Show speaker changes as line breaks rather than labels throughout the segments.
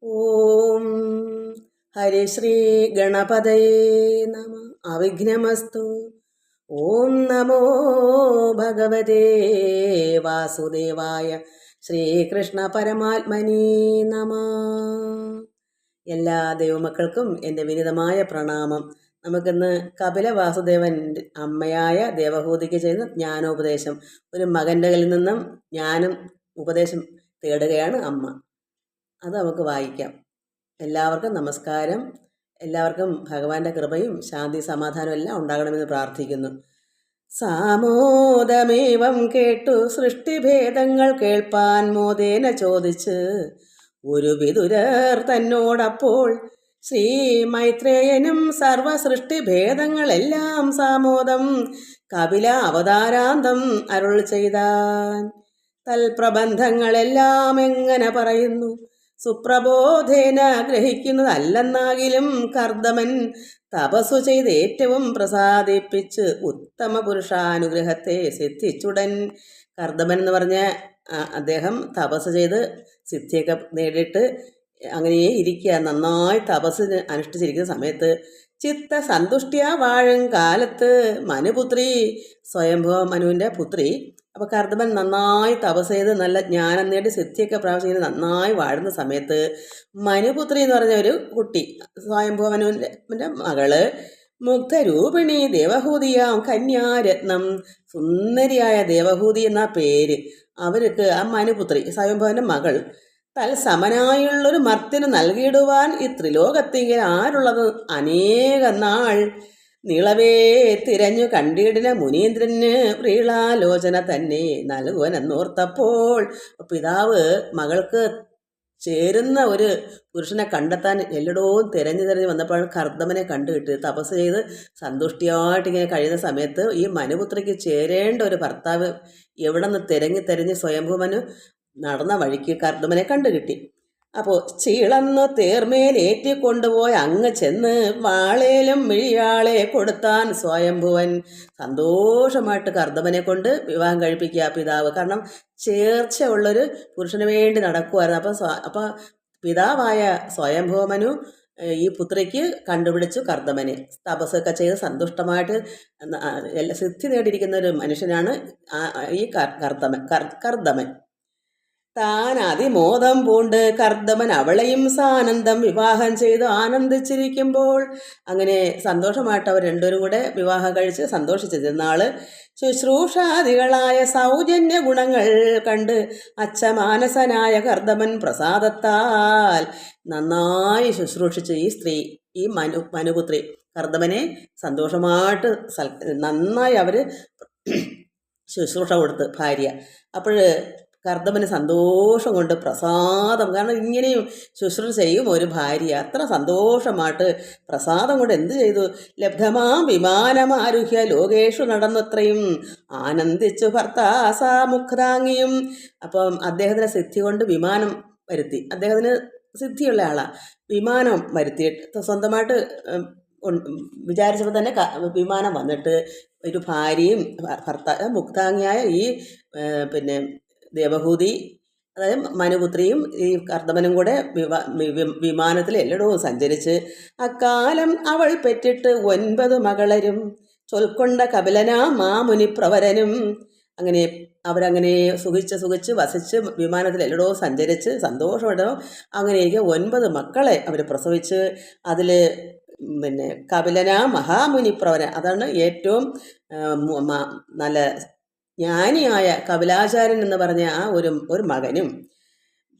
ഓം ഹരിശ്രീ ഗണപതയേ നമ. അവിഘ്നമസ്തു. ഓം നമോ ഭഗവതേ വാസുദേവായ ശ്രീകൃഷ്ണ പരമാത്മനേ നമ. എല്ലാ ദൈവമക്കൾക്കും എൻ്റെ വിനീതമായ പ്രണാമം. നമുക്കിന്ന് കപില വാസുദേവൻ അമ്മയായ ദേവഹൂതിക്ക് ചെയ്യുന്ന ജ്ഞാനോപദേശം, ഒരു മകൻ്റെ കയ്യിൽ നിന്നും ജ്ഞാനം ഉപദേശം തേടുകയാണ് അമ്മ. അത് നമുക്ക് വായിക്കാം. എല്ലാവർക്കും നമസ്കാരം. എല്ലാവർക്കും ഭഗവാന്റെ കൃപയും ശാന്തി സമാധാനവും എല്ലാം ഉണ്ടാകണമെന്ന് പ്രാർത്ഥിക്കുന്നു. സാമോദമേവം കേട്ടു സൃഷ്ടിഭേദങ്ങൾ കേൾപ്പാൻ മോദേന ചോദിച്ച് ഒരു വിതുരർ തന്നോടപ്പോൾ ശ്രീ മൈത്രേയനും സർവസൃഷ്ടിഭേദങ്ങളെല്ലാം സാമോദം കപില അവതാരാന്തം അരുൾ ചെയ്താൻ. തൽപ്രബന്ധങ്ങളെല്ലാം എങ്ങനെ പറയുന്നു, സുപ്രബോധേന ഗ്രഹിക്കുന്നതല്ലെന്നാകിലും കർദമൻ തപസ്സു ചെയ്ത് ഏറ്റവും പ്രസാദിപ്പിച്ച് ഉത്തമ പുരുഷാനുഗ്രഹത്തെ സിദ്ധിച്ചുടൻ. കർദമൻ എന്ന് പറഞ്ഞ അദ്ദേഹം തപസ് ചെയ്ത് സിദ്ധിയൊക്കെ നേടിയിട്ട് അങ്ങനെ ഇരിക്കുക, നന്നായി തപസ് അനുഷ്ഠിച്ചിരിക്കുന്ന സമയത്ത് ചിത്തസന്തുഷ്ടിയ വാഴും കാലത്ത് മനുപുത്രി, സ്വയംഭവ മനുവിൻ്റെ പുത്രി, അപ്പോൾ കർദമൻ നന്നായി തപസ് ചെയ്ത് നല്ല ജ്ഞാനം നേടി സിദ്ധിയൊക്കെ പ്രാപിച്ച് നന്നായി വാഴുന്ന സമയത്ത് മനുപുത്രി എന്ന് പറഞ്ഞ ഒരു കുട്ടി, സ്വയംഭവ മനുവിൻ്റെ മകള്, മുഗ്ധരൂപിണി ദേവഹൂതിയാം കന്യാരത്നം, സുന്ദരിയായ ദേവഹൂതി എന്ന പേര് അവർക്ക് ആ മനുപുത്രി സ്വയംഭവൻ്റെ മകൾ തൽസമനായുള്ളൊരു മർത്യന് നൽകിയിടുവാൻ ഈ ത്രിലോകത്തിങ്കിൽ ആരുള്ളത് അനേക നാൾ നീളവേ തിരഞ്ഞു കണ്ടിടിന മുനീന്ദ്രന് പ്രീളാലോചന തന്നെ നൽകുവനെന്നോർത്തപ്പോൾ പിതാവ് മകൾക്ക് ചേരുന്ന ഒരു പുരുഷനെ കണ്ടെത്താൻ എല്ലായിടവും തിരഞ്ഞു വന്നപ്പോൾ കർദമനെ കണ്ടുകിട്ടി. തപസ് ചെയ്ത് സന്തുഷ്ടിയായിട്ടിങ്ങനെ കഴിയുന്ന സമയത്ത് ഈ മനുപുത്രിക്ക് ചേരേണ്ട ഒരു ഭർത്താവ് എവിടെ നിന്ന് തിരഞ്ഞ് സ്വയംഭൂമനു നടന്ന വഴിക്ക് കർദമനെ കണ്ടുകിട്ടി. അപ്പോൾ ചീളന്ന് തേർമേലേറ്റിക്കൊണ്ടുപോയി അങ്ങ് ചെന്ന് വാളേലും മിഴിയാളെ കൊടുത്താൻ സ്വയംഭുവൻ. സന്തോഷമായിട്ട് കർദമനെ കൊണ്ട് വിവാഹം കഴിപ്പിക്കുക പിതാവ്. കാരണം ചേർച്ച ഉള്ളൊരു പുരുഷന് വേണ്ടി നടക്കുമായിരുന്നു. അപ്പോൾ പിതാവായ സ്വയംഭൂമനു ഈ പുത്രിക്ക് കണ്ടുപിടിച്ചു കർദമനെ. തപസ്സൊക്കെ ചെയ്ത് സന്തുഷ്ടമായിട്ട് സിദ്ധി നേടിയിരിക്കുന്ന ഒരു മനുഷ്യനാണ് ഈ കർദമൻ. താൻ അതിമോദം പൂണ്ട് കർദമൻ അവളെയും സാനന്ദം വിവാഹം ചെയ്ത് ആനന്ദിച്ചിരിക്കുമ്പോൾ, അങ്ങനെ സന്തോഷമായിട്ട് അവർ രണ്ടുപേരും കൂടെ വിവാഹം കഴിച്ച് സന്തോഷിച്ചിരുന്നാള് ശുശ്രൂഷാദികളായ സൗജന്യ ഗുണങ്ങൾ കണ്ട് അച്ഛമാനസനായ കർദമൻ പ്രസാദത്താൽ നന്നായി ശുശ്രൂഷിച്ച് ഈ സ്ത്രീ, ഈ മനുപുത്രി കർദമനെ സന്തോഷമായിട്ട് നന്നായി അവർ ശുശ്രൂഷ കൊടുത്ത് ഭാര്യ. അപ്പോൾ കർദമന് സന്തോഷം കൊണ്ട് പ്രസാദം, കാരണം ഇങ്ങനെയും ശുശ്രൂഷ ചെയ്യും ഒരു ഭാര്യ, അത്ര സന്തോഷമായിട്ട് പ്രസാദം കൊണ്ട് എന്ത് ചെയ്തു, ലബ്ധമാം വിമാനമാരുഹ്യ ലോകേഷു നടന്നത്രയും ആനന്ദിച്ചു ഭർത്താസാ മുഖ്താങ്ങിയും. അപ്പം അദ്ദേഹത്തിന് സിദ്ധി കൊണ്ട് വിമാനം വരുത്തി, അദ്ദേഹത്തിന് സിദ്ധിയുള്ള ആളാണ്, വിമാനം വരുത്തിയിട്ട് സ്വന്തമായിട്ട് വിചാരിച്ചപ്പോൾ തന്നെ വിമാനം വന്നിട്ട് ഒരു ഭാര്യയും മുക്താങ്ങിയായ ഈ ദേവഹൂതി, അതായത് മനുപുത്രിയും ഈ കർദമനും കൂടെ വിമാനത്തിൽ എല്ലായിടവും സഞ്ചരിച്ച് അക്കാലം അവൾ പെറ്റിട്ട് 9 മകളരും ചൊൽക്കൊണ്ട കപിലനാ മാമുനിപ്രവരനും. അങ്ങനെ അവരങ്ങനെ സുഖിച്ച് വസിച്ച് വിമാനത്തിൽ എല്ലായിടവും സഞ്ചരിച്ച് സന്തോഷമായിട്ട് അങ്ങനെ 9 മക്കളെ അവർ പ്രസവിച്ച്. അതിൽ കപിലനാ മഹാമുനിപ്രവരൻ, അതാണ് ഏറ്റവും നല്ല ജ്ഞാനിയായ കപിലാചാര്യൻ എന്ന് പറഞ്ഞ ആ ഒരു മകനും.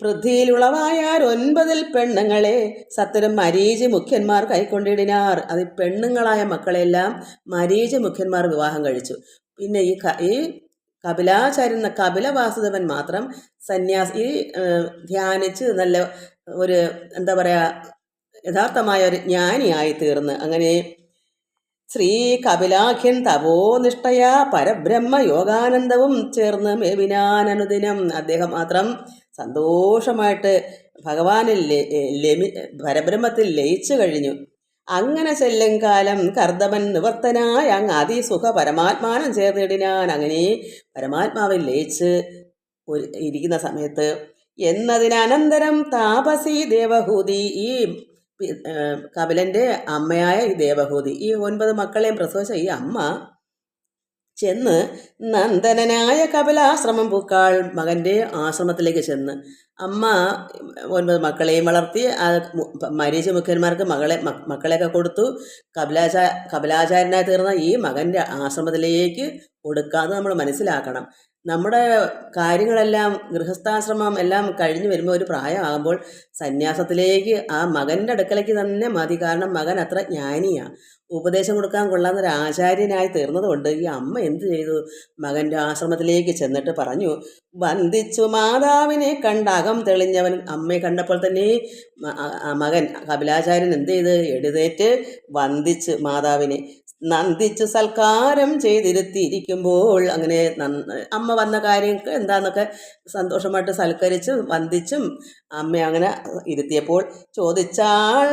പൃഥ്വിയിലുളവായാർ 9 പെണ്ണുങ്ങളെ സത്വരം മരീചി മുഖ്യന്മാർ കൈക്കൊണ്ടിടിനാർ. അത് പെണ്ണുങ്ങളായ മക്കളെല്ലാം മരീചി മുഖ്യന്മാർ വിവാഹം കഴിച്ചു. പിന്നെ ഈ കപിലാചാര്യൻ കപില വാസുദേവൻ മാത്രം സന്യാസി ധ്യാനിച്ച് നല്ല ഒരു എന്താ പറയുക യഥാർത്ഥമായ ഒരു ജ്ഞാനിയായി തീർന്ന്. അങ്ങനെ ശ്രീ കപിലാഖ്യൻ തപോനിഷ്ഠയ പരബ്രഹ്മ യോഗാനന്ദവും ചേർന്ന് മേവിനാനനുദിനം. അദ്ദേഹം മാത്രം സന്തോഷമായിട്ട് ഭഗവാനിൽ പരബ്രഹ്മത്തിൽ ലയിച്ചു കഴിഞ്ഞു. അങ്ങനെ ചെല്ലും കാലം കർദമൻ നിവർത്തനായ അങ്ങ് അതിസുഖ പരമാത്മാനം ചേർന്നിടിനാൻ. അങ്ങനെ പരമാത്മാവിൽ ലയിച്ച് ഇരിക്കുന്ന സമയത്ത് എന്നതിനനന്തരം താപസി ദേവഹൂതി, ഈ കപിലൻ്റെ അമ്മയായ ഈ ദേവഹൂതി, ഈ 9 മക്കളെയും പ്രസവിച്ച ഈ അമ്മ ചെന്ന് നന്ദനനായ കപിലാശ്രമം പൂക്കാൾ, മകൻ്റെ ആശ്രമത്തിലേക്ക് ചെന്ന്. അമ്മ 9 മക്കളെയും വളർത്തി. മരീചി മുഖ്യന്മാർക്ക് മക്കളെയൊക്കെ കൊടുത്തു. കപിലാചാര്യനായി തീർന്ന ഈ മകൻ്റെ ആശ്രമത്തിലേക്ക് കൊടുക്കാതെ നമ്മൾ മനസ്സിലാക്കണം. നമ്മുടെ കാര്യങ്ങളെല്ലാം ഗൃഹസ്ഥാശ്രമം എല്ലാം കഴിഞ്ഞ് വരുമ്പോൾ ഒരു പ്രായമാകുമ്പോൾ സന്യാസത്തിലേക്ക് ആ മകൻ്റെ അടുക്കലേക്ക് തന്നെ മതി. കാരണം മകൻ അത്ര ജ്ഞാനിയാണ്, ഉപദേശം കൊടുക്കാൻ കൊള്ളാവുന്ന ഒരു ആചാര്യനായി തീർന്നതുകൊണ്ട് ഈ അമ്മ എന്ത് ചെയ്തു, മകൻ്റെ ആശ്രമത്തിലേക്ക് ചെന്നിട്ട് പറഞ്ഞു, വന്ദിച്ചു മാതാവിനെ കണ്ടകം തെളിഞ്ഞവൻ. അമ്മയെ കണ്ടപ്പോൾ തന്നെ മകൻ കപിലാചാര്യൻ എന്ത് ചെയ്ത്, എഴുന്നേറ്റ് വന്ദിച്ച് മാതാവിനെ നന്ദിച്ചു സൽക്കാരം ചെയ്തിരുത്തിയിരിക്കുമ്പോൾ, അങ്ങനെ അമ്മ വന്ന കാര്യങ്ങൾക്ക് എന്താന്നൊക്കെ സന്തോഷമായിട്ട് സൽക്കരിച്ചും വന്ദിച്ചും അമ്മ അങ്ങനെ ഇരുത്തിയപ്പോൾ ചോദിച്ചാൾ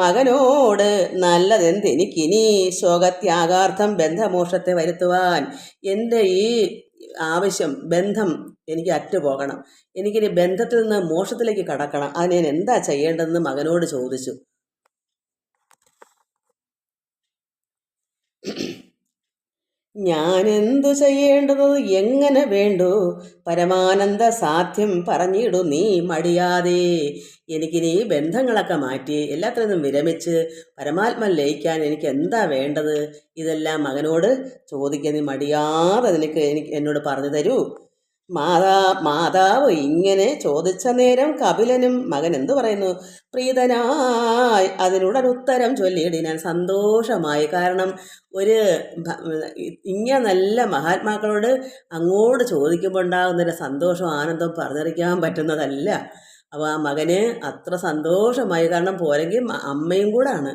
മകനോട്, നല്ലതെന്തെനിക്കിനി ശോകത്യാഗാർത്ഥം ബന്ധമോക്ഷത്തെ വരുത്തുവാൻ. എൻ്റെ ഈ ആവശ്യം ബന്ധം എനിക്ക് അറ്റുപോകണം, എനിക്കിനി ബന്ധത്തിൽ നിന്ന് മോക്ഷത്തിലേക്ക് കടക്കണം, അതിന് ഞാൻ എന്താ ചെയ്യേണ്ടതെന്ന് മകനോട് ചോദിച്ചു. ഞാനെന്തു ചെയ്യേണ്ടത് എങ്ങനെ വേണ്ടു, പരമാനന്ദ സാധ്യം പറഞ്ഞിടു നീ മടിയാതെ. എനിക്കിനി ബന്ധങ്ങളൊക്കെ മാറ്റി എല്ലാത്തിൽ നിന്നും വിരമിച്ച് പരമാത്മ ലയിക്കാൻ എനിക്ക് എന്താ വേണ്ടത്, ഇതെല്ലാം മകനോട് ചോദിക്കാൻ നീ മടിയാതെ എനിക്ക് എന്നോട് പറഞ്ഞു തരൂ. മാതാവ് ഇങ്ങനെ ചോദിച്ച നേരം കപിലനും മകൻ എന്തു പറയുന്നു, പ്രീതനായി അതിനുടൻ ഉത്തരം ചൊല്ലിയിടിനാൻ. സന്തോഷമായി. കാരണം ഒരു ഇങ്ങനെ നല്ല മഹാത്മാക്കളോട് അങ്ങോട്ട് ചോദിക്കുമ്പോൾ ഉണ്ടാകുന്നൊരു സന്തോഷം ആനന്ദം പറഞ്ഞറിയിക്കാൻ പറ്റുന്നതല്ല. അപ്പോൾ ആ മകന് അത്ര സന്തോഷമായി. കാരണം പോരെങ്കിൽ അമ്മയും കൂടാണ്.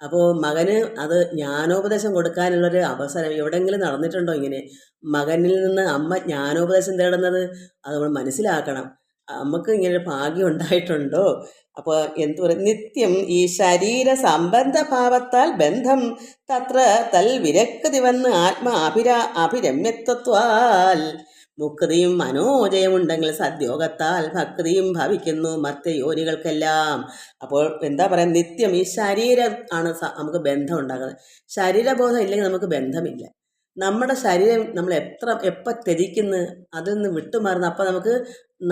അപ്പോൾ മകന് അത് ജ്ഞാനോപദേശം കൊടുക്കാനുള്ളൊരു അവസരം എവിടെയെങ്കിലും നടന്നിട്ടുണ്ടോ ഇങ്ങനെ? മകനിൽ നിന്ന് അമ്മ ജ്ഞാനോപദേശം തേടുന്നത് അത് നമ്മൾ മനസ്സിലാക്കണം. നമുക്ക് ഇങ്ങനെ ഭാഗ്യം ഉണ്ടായിട്ടുണ്ടോ? അപ്പോൾ എന്തു പറയും, നിത്യം ഈ ശരീര സംബന്ധ ഭാവത്താൽ ബന്ധം തത്ര തൽ വിരക്തി വന്ന് ആത്മാ അഭിരമ്യത്വത്താൽ മുക്തിയും മനോജയമുണ്ടെങ്കിൽ സദ്യോഗത്താൽ ഭക്തിയും ഭവിക്കുന്നു മർത്യയോനികൾക്കെല്ലാം. അപ്പോൾ എന്താ പറയുക, നിത്യം ഈ ശരീരം ആണ് നമുക്ക് ബന്ധം ഉണ്ടാകുന്നത്. ശരീരബോധം ഇല്ലെങ്കിൽ നമുക്ക് ബന്ധമില്ല. നമ്മുടെ ശരീരം നമ്മൾ എപ്പോൾ ത്യജിക്കുന്നു, അതിൽ നിന്ന് വിട്ടുമാറുന്നു, അപ്പോൾ നമുക്ക്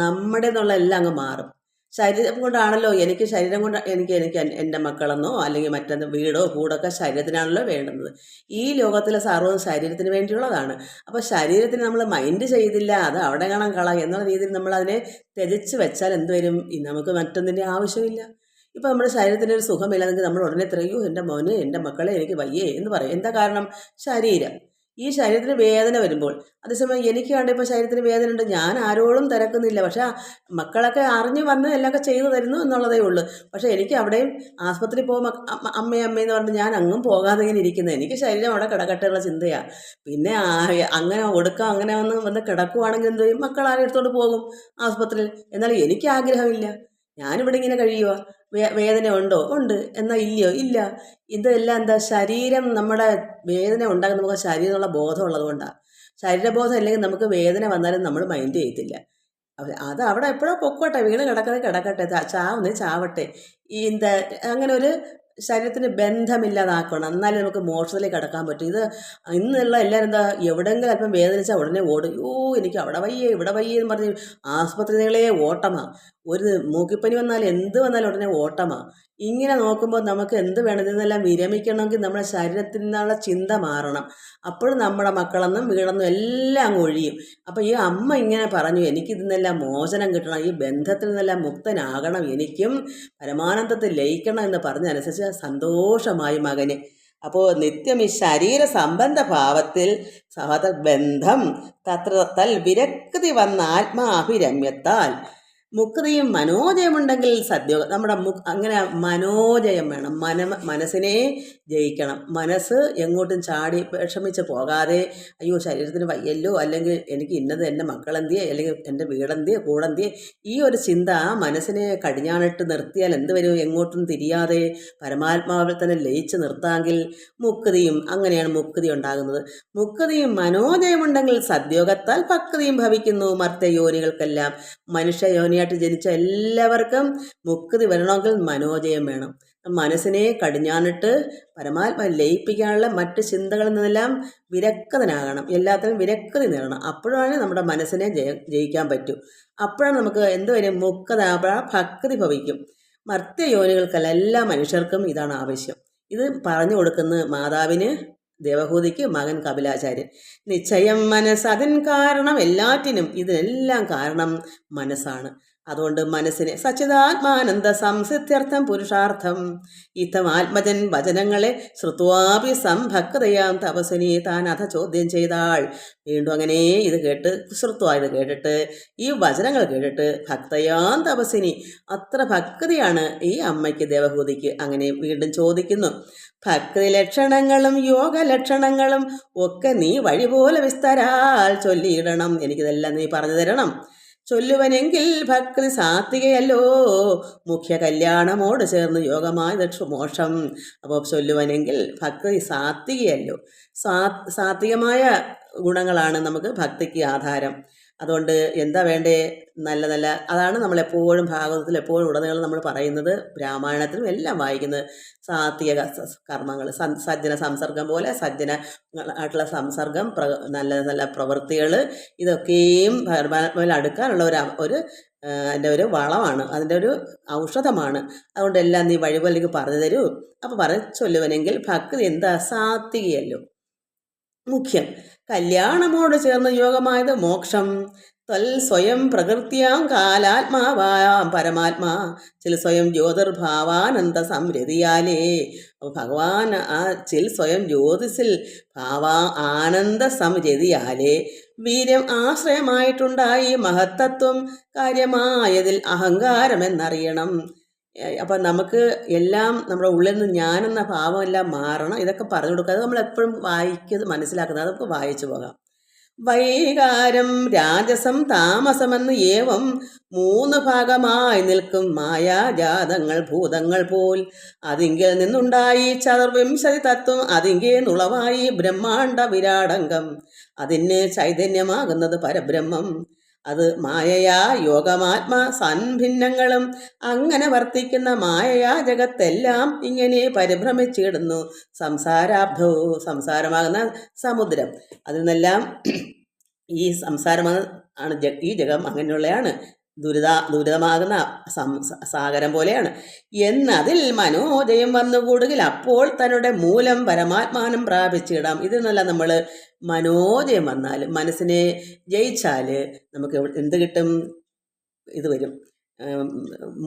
നമ്മുടെ എന്നുള്ള എല്ലാം അങ്ങ് മാറും. ശരീരം കൊണ്ടാണല്ലോ ശരീരം കൊണ്ട് എനിക്ക് എൻ്റെ മക്കളെന്നോ അല്ലെങ്കിൽ മറ്റെന്ത് വീടോ കൂടൊക്കെ ശരീരത്തിനാണല്ലോ വേണ്ടുന്നത്. ഈ ലോകത്തിലെ സർവ്വം ശരീരത്തിന് വേണ്ടിയുള്ളതാണ്. അപ്പോൾ ശരീരത്തിന് നമ്മൾ മൈൻഡ് ചെയ്തില്ല, അത് അവിടെ കാണാൻ എന്നുള്ള രീതിയിൽ നമ്മൾ അതിനെ ത്യജിച്ച് വെച്ചാൽ എന്തുവരും, നമുക്ക് മറ്റൊന്നിൻ്റെ ആവശ്യമില്ല. ഇപ്പോൾ നമ്മുടെ ശരീരത്തിന് ഒരു സുഖമില്ലാതെങ്കിൽ നമ്മൾ ഉടനെ എത്രയോ എൻ്റെ മോന് എൻ്റെ മക്കളെ എനിക്ക് വയ്യേ എന്ന് പറയും. എന്താ കാരണം? ശരീരം. ഈ ശരീരത്തിന് വേദന വരുമ്പോൾ, അതേസമയം എനിക്ക് കണ്ട ഇപ്പോൾ ശരീരത്തിന് വേദന ഉണ്ട്, ഞാൻ ആരോടും തിരക്കുന്നില്ല. പക്ഷേ മക്കളൊക്കെ അറിഞ്ഞു വന്ന് എല്ലാമൊക്കെ ചെയ്തു തരുന്നു എന്നുള്ളതേ ഉള്ളൂ. പക്ഷേ എനിക്ക് അവിടെയും ആസ്പത്രിയിൽ പോകുമ്പോൾ അമ്മയെന്ന് പറഞ്ഞ് ഞാൻ അങ്ങും പോകാതെ ഇങ്ങനെ ഇരിക്കുന്നത്, എനിക്ക് ശരീരം അവിടെ കിടക്കട്ടെയുള്ള ചിന്തയാണ്. പിന്നെ അങ്ങനെ ഒടുക്കാം അങ്ങനെ വന്ന് കിടക്കുവാണെങ്കിൽ എന്ത് ചെയ്യും, മക്കളാരെ എടുത്തുകൊണ്ട് പോകും ആസ്പത്രിയിൽ. എന്നാൽ എനിക്ക് ആഗ്രഹമില്ല, ഞാനിവിടെ ഇങ്ങനെ കഴിയുക. വേദന ഉണ്ടോ? ഉണ്ട്. എന്നാൽ ഇല്ലയോ? ഇല്ല. ഇതെല്ലാം എന്താ, ശരീരം നമ്മുടെ വേദന ഉണ്ടാകുന്ന നമുക്ക് ശരീരത്തിനുള്ള ബോധം ഉള്ളത് കൊണ്ടാണ്. ശരീരബോധം ഇല്ലെങ്കിൽ നമുക്ക് വേദന വന്നാലും നമ്മൾ മൈൻഡ് ചെയ്യത്തില്ല. അത് അവിടെ എപ്പോഴോ പൊക്കോട്ടെ, വീണ് കിടക്കട്ടെ, ചാവട്ടെ. അങ്ങനെ ഒരു ശരീരത്തിന് ബന്ധമില്ലാതാക്കണം, എന്നാലും നമുക്ക് മോക്ഷത്തിലേക്ക് കടക്കാൻ പറ്റും. ഇന്നുള്ള എല്ലാവരും എന്താ, എവിടെയെങ്കിലും അല്പം വേദനിച്ചാൽ ഉടനെ ഓടും. എനിക്ക് അവിടെ വയ്യേ ഇവിടെ വയ്യേ എന്ന് പറഞ്ഞ് ആസ്പത്രികളെ ഓട്ടമാണ്. ഒരു മൂക്കിപ്പനി വന്നാലും എന്ത് വന്നാലും ഉടനെ ഓട്ടമാണ്. ഇങ്ങനെ നോക്കുമ്പോൾ നമുക്ക് എന്ത് വേണം, ഇതെല്ലാം വിരമിക്കണമെങ്കിൽ നമ്മുടെ ശരീരത്തിൽ നിന്നുള്ള ചിന്ത മാറണം. അപ്പോഴും നമ്മുടെ മക്കളെന്നും വീടെന്നും എല്ലാം അങ്ങ് ഒഴിയും. അപ്പോൾ ഈ അമ്മ ഇങ്ങനെ പറഞ്ഞു, എനിക്കിതിനെല്ലാം മോചനം കിട്ടണം, ഈ ബന്ധത്തിൽ നിന്നെല്ലാം മുക്തനാകണം, എനിക്കും പരമാനന്ദത്തിൽ ലയിക്കണം എന്ന് പറഞ്ഞനുസരിച്ച് സന്തോഷമായി മകന്. അപ്പോൾ നിത്യം ഈ ശരീര സംബന്ധ ഭാവത്തിൽ ബന്ധം തത്ര തൽ വിരക്തി വന്ന ആത്മാഭിരമ്യത്താൽ മുക്തിയും മനോജയമുണ്ടെങ്കിൽ സദ്യോഗം. നമ്മുടെ അങ്ങനെ മനോജയം വേണം. മനസ്സിനെ ജയിക്കണം. മനസ്സ് എങ്ങോട്ടും ചാടി വിഷമിച്ച് പോകാതെ, അയ്യോ ശരീരത്തിന് വയ്യല്ലോ, അല്ലെങ്കിൽ എനിക്ക് ഇന്നത് എൻ്റെ മക്കളെന്തിയെ, അല്ലെങ്കിൽ എൻ്റെ വീടെന്തിയെ കൂടെന്തിയെ, ഈ ഒരു ചിന്ത ആ മനസ്സിനെ കടിഞ്ഞാണിട്ട് നിർത്തിയാൽ എന്ത് വരും, എങ്ങോട്ടും തിരിയാതെ പരമാത്മാവിൽ തന്നെ ലയിച്ച് നിർത്താമെങ്കിൽ മുക്തിയും, അങ്ങനെയാണ് മുക്തി ഉണ്ടാകുന്നത്. മുക്തിയും മനോജയമുണ്ടെങ്കിൽ സദ്യോഗത്താൽ ഭക്തിയും ഭവിക്കുന്നു മർത്യയോനികൾക്കെല്ലാം. മനുഷ്യയോനിയായിട്ട് കുഞ്ഞായിട്ട് ജനിച്ച എല്ലാവർക്കും മുക്തി വരണമെങ്കിൽ മനോജയം വേണം. മനസ്സിനെ കടിഞ്ഞാണിട്ട് പരമാത്മ ലയിപ്പിക്കാനുള്ള മറ്റ് ചിന്തകളിൽ നിന്നെല്ലാം വിരക്തനാകണം, എല്ലാത്തിനും വിരക്തി നേടണം. അപ്പോഴാണ് നമ്മുടെ മനസ്സിനെ ജയിക്കാൻ പറ്റൂ. അപ്പോഴാണ് നമുക്ക് എന്തുവരും മുക്തത, ഭക്തി ഭവിക്കും. മർത്യയോനികൾക്കല്ല, എല്ലാ മനുഷ്യർക്കും ഇതാണ് ആവശ്യം. ഇത് പറഞ്ഞു കൊടുക്കുന്ന മാതാവിന് ദേവഹൂതിക്ക് മകൻ കപിലാചാര്യൻ. നിശ്ചയം മനസ്സ്, അതിന് കാരണം എല്ലാറ്റിനും, ഇതിനെല്ലാം കാരണം മനസ്സാണ്. അതുകൊണ്ട് മനസ്സിനെ സച്ചിദാത്മാനന്ദ സംസിദ്ധ്യർത്ഥം പുരുഷാർത്ഥം ഇത്തം ആത്മജൻ വചനങ്ങളെ ശ്രുത്വാപി സംഭക്തയാം തപസ്സിനെ താൻ അഥ ചോദ്യം ചെയ്താൾ. വീണ്ടും അങ്ങനെ ഇത് കേട്ട് ശ്രുത്വ കേട്ടിട്ട് ഈ വചനങ്ങൾ കേട്ടിട്ട് ഭക്തയാം തപസ്സിനി, അത്ര ഭക്തിയാണ് ഈ അമ്മയ്ക്ക് ദേവഹൂതിക്ക്. അങ്ങനെ വീണ്ടും ചോദിക്കുന്നു, ഭക്തി ലക്ഷണങ്ങളും യോഗ ലക്ഷണങ്ങളും ഒക്കെ നീ വഴി പോലെ വിസ്തരാൽ ചൊല്ലിയിടണം. എനിക്കിതെല്ലാം നീ പറഞ്ഞു തരണം. ചൊല്ലുവനെങ്കിൽ ഭക്തി സാത്വികയല്ലോ, മുഖ്യ കല്യാണമോട് ചേർന്ന് യോഗമായ മോക്ഷം. അപ്പോൾ ചൊല്ലുവനെങ്കിൽ ഭക്തി സാത്വികയല്ലോ, സാത്വികമായ ഗുണങ്ങളാണ് നമുക്ക് ഭക്തിക്ക് ആധാരം. അതുകൊണ്ട് എന്താ വേണ്ടേ? നല്ല നല്ല, അതാണ് നമ്മളെപ്പോഴും ഭാഗവതത്തിൽ എപ്പോഴും ഉടനീളം നമ്മൾ പറയുന്നത്, രാമായണത്തിലും എല്ലാം വായിക്കുന്നത് സാത്വിക കർമ്മങ്ങൾ, സജ്ജന സംസർഗം പോലെ സജ്ജന ആയിട്ടുള്ള സംസർഗം, നല്ല നല്ല പ്രവൃത്തികൾ, ഇതൊക്കെയും പരമാത്മാവിൽ അടുക്കാനുള്ള ഒരു അതിൻ്റെ ഒരു വളമാണ്, അതിൻ്റെ ഒരു ഔഷധമാണ്. അതുകൊണ്ട് എല്ലാം നീ വഴിപോലേക്ക് പറഞ്ഞു തരൂ. അപ്പോൾ ചൊല്ലുവനെങ്കിൽ ഭക്തി എന്താ? സാത്വികയല്ലോ, മുഖ്യം കല്യാണമോട് ചേർന്ന് യോഗമായത് മോക്ഷം. ത്വൽ സ്വയം പ്രകൃത്യാം കാലാത്മാവാം പരമാത്മാ ചിൽ സ്വയം ജ്യോതിർഭാവാനന്ദ സംരതിയാലേ. ഭഗവാൻ ആ ചിൽ സ്വയം ജ്യോതിസിൽ ആനന്ദ സംരതിയാലേ വീര്യം ആശ്രയമായിട്ടുണ്ടായി മഹത്തത്വം കാര്യമായതിൽ അഹങ്കാരമെന്നറിയണം. അപ്പം നമുക്ക് എല്ലാം നമ്മുടെ ഉള്ളിൽ നിന്ന് ഞാനെന്ന ഭാവമെല്ലാം മാറണം. ഇതൊക്കെ പറഞ്ഞു കൊടുക്കുക. അത് നമ്മളെപ്പോഴും വായിക്കുന്നത് മനസ്സിലാക്കുന്നത്, അതൊക്കെ വായിച്ചു പോകാം. വൈകാരം രാജസം താമസമെന്ന് ഏവം 3 ഭാഗമായി നിൽക്കും മായാജാതങ്ങൾ ഭൂതങ്ങൾ പോൽ. അതിങ്കിൽ നിന്നുണ്ടായി ചതുർവിംശതി തത്വം, അതിങ്കേ നുളവായി ബ്രഹ്മാണ്ട വിരാടംഗം. അതിന് ചൈതന്യമാകുന്നത് പരബ്രഹ്മം. അത് മായയാ യോഗമാത്മാ സൻഭിന്നങ്ങളും. അങ്ങനെ വർത്തിക്കുന്ന മായയാ ജഗത്തെല്ലാം ഇങ്ങനെ പരിഭ്രമിച്ചിടുന്നു. സംസാരാബ്ധവും, സംസാരമാകുന്ന സമുദ്രം, അതിൽ നിന്നെല്ലാം ഈ സംസാരമാണ് ഈ ജഗം അങ്ങനെയുള്ളതാണ്. ദുരിതമാകുന്ന സാഗരം പോലെയാണ്. എന്നതിൽ മനോജയം വന്നുകൂടുകിൽ അപ്പോൾ തന്നുടെ മൂലം പരമാത്മാനം പ്രാപിച്ചിടാം. ഇതിൽ നിന്നല്ല നമ്മൾ മനോജയം വന്നാൽ, മനസ്സിനെ ജയിച്ചാൽ നമുക്ക് എന്ത് കിട്ടും? ഇത് വരും,